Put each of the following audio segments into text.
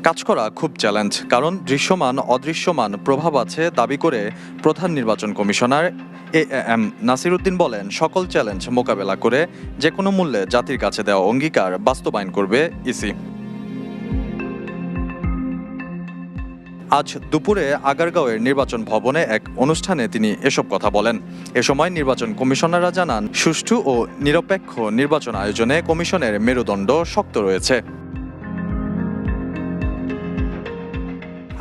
কাজ করা খুব চ্যালেঞ্জ, কারণ দৃশ্যমান অদৃশ্যমান প্রভাব আছে দাবি করে প্রধান নির্বাচন কমিশনার এএম নাসির উদ্দিন বলেন, সকল চ্যালেঞ্জ মোকাবেলা করে যে কোনো মূল্যে জাতির কাছে দেওয়া অঙ্গীকার বাস্তবায়ন করবে ইসি। আজ দুপুরে আগারগাঁওয়ের নির্বাচন ভবনে এক অনুষ্ঠানে তিনি এসব কথা বলেন। এ সময় নির্বাচন কমিশনাররা জানান, সুষ্ঠু ও নিরপেক্ষ নির্বাচন আয়োজনে কমিশনের মেরুদণ্ড শক্ত রয়েছে।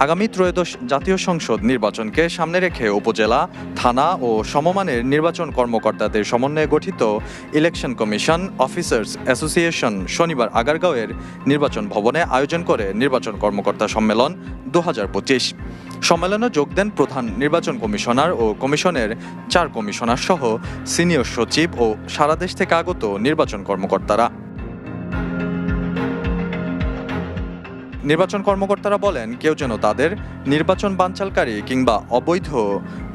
আগামী ত্রয়োদশ জাতীয় সংসদ নির্বাচনকে সামনে রেখে উপজেলা, থানা ও সমমানের নির্বাচন কর্মকর্তাদের সমন্বয়ে গঠিত ইলেকশন কমিশন অফিসার্স অ্যাসোসিয়েশন শনিবার আগারগাঁওয়ের নির্বাচন ভবনে আয়োজন করে নির্বাচন কর্মকর্তা সম্মেলন 2025। সম্মেলনে যোগ দেন প্রধান নির্বাচন কমিশনার ও কমিশনের 4 কমিশনার সহ সিনিয়র সচিব ও সারা দেশ থেকে আগত নির্বাচন কর্মকর্তারা। নির্বাচন কর্মকর্তারা বলেন, কেউ যেন তাদের নির্বাচন বানচালকারী কিংবা অবৈধ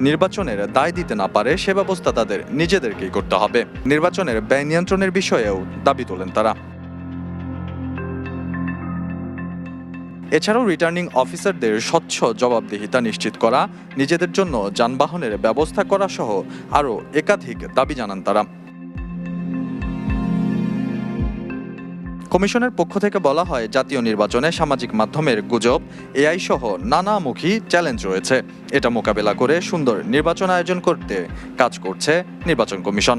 নির্বাচনের দায় দিতে না পারে, সে ব্যবস্থা তাদের নিজেদেরকেই করতে হবে। নির্বাচনের ব্যয় নিয়ন্ত্রণের বিষয়েও দাবি তোলেন তারা। এছাড়াও রিটার্নিং অফিসারদের স্বচ্ছ জবাবদিহিতা নিশ্চিত করা, নিজেদের জন্য যানবাহনের ব্যবস্থা করা সহ আরও একাধিক দাবি জানান তারা। কমিশনের পক্ষ থেকে বলা হয়, জাতীয় নির্বাচনে সামাজিক মাধ্যমের গুজব, এআই সহ নানামুখী চ্যালেঞ্জ রয়েছে। এটা মোকাবেলা করে সুন্দর নির্বাচন আয়োজন করতে কাজ করছে নির্বাচন কমিশন।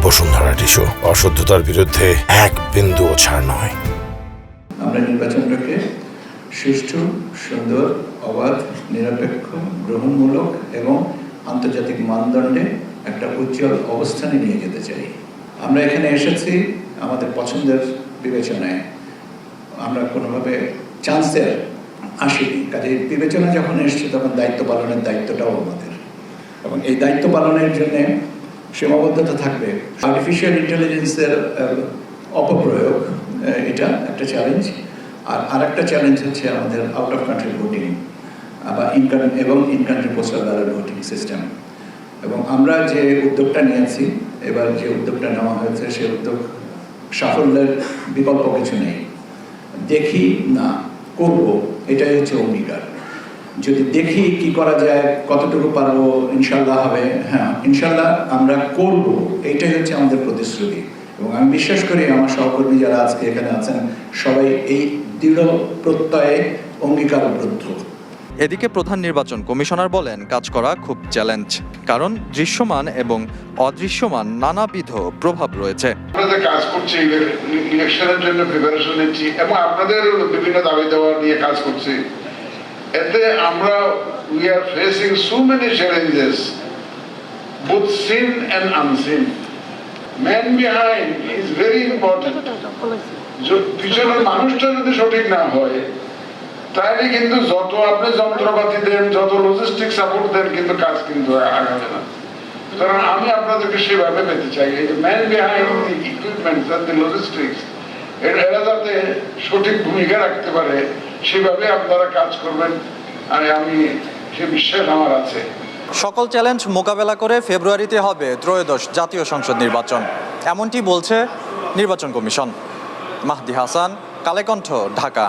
বসুন্ধরা টিস্যু, অশুদ্ধতার বিরুদ্ধে এক বিন্দুও ছাড় নয়। আমরা নির্বাচনটাকে সুষ্ঠু, সুন্দর, অবাধ, নিরপেক্ষ, গ্রহণমূলক এবং আন্তর্জাতিক মানদণ্ডে একটা উজ্জ্বল অবস্থানে নিয়ে যেতে চাই। আমরা এখানে এসেছি আমাদের পছন্দের বিবেচনায়, আমরা কোনোভাবে চান্সের আসিনি। কাজে বিবেচনা যখন এসছে তখন দায়িত্ব পালনের দায়িত্বটাও আমাদের, এবং এই দায়িত্ব পালনের জন্য সীমাবদ্ধতা থাকবে। আর্টিফিশিয়াল ইন্টেলিজেন্সের অপপ্রয়োগ, এটা একটা চ্যালেঞ্জ। আর আরেকটা চ্যালেঞ্জ হচ্ছে আমাদের আউট অফ কান্ট্রি ভোটিং বা in country postal ballot voting system. এবং আমরা যে উদ্যোগটা নিয়েছি, এবার যে উদ্যোগটা নেওয়া হয়েছে, সে উদ্যোগ সাফল্যের বিকল্প কিছু নেই। দেখি না, করব, এটাই হচ্ছে অঙ্গীকার। যদি দেখি কি করা যায়, কতটুকু পারবো, ইনশাল্লাহ হবে, হ্যাঁ ইনশাল্লাহ আমরা করব, এইটাই হচ্ছে আমাদের প্রতিশ্রুতি। এবং আমি বিশ্বাস করি আমার সহকর্মী যারা আজকে এখানে আছেন সবাই এই দৃঢ় প্রত্যয়ে অঙ্গীকারবদ্ধ। এদিকে প্রধান নির্বাচন কমিশনার বলেন, কাজ করা খুব চ্যালেঞ্জ, কারণ দৃশ্যমান এবং অদৃশ্যমান নানাবিধ প্রভাব রয়েছে। আপনাদের কাজ করছি, ইলেকশনের জন্য প্রিপারেশন নিচ্ছি এবং আপনাদের বিভিন্ন দাবি দেওয়া নিয়ে কাজ করছি। এতে আমরা we are facing so many challenges, both seen and unseen. Man behind is very important. পিছনের মানুষটা যদি সঠিক না হয়, তাহলে কিন্তু যত আপনি যন্ত্রপাতি দেন, যত লজিস্টিক সাপোর্ট দেন, কিন্তু কাজ কিন্তু আগাবে না। সুতরাং আমি আপনাদেরকে সেভাবে পেতে চাই, এই যে man behind the equipments and the logistics, এরা যাতে সঠিক ভূমিকা রাখতে পারে, সেভাবে আপনারা কাজ করবেন। আর আমি সে বিশ্বাস আমার আছে। সকল চ্যালেঞ্জ মোকাবেলা করে ফেব্রুয়ারিতে হবে ত্রয়োদশ জাতীয় সংসদ নির্বাচন, এমনটি বলছে নির্বাচন কমিশন। মাহদি হাসান, কালেকণ্ঠ, ঢাকা।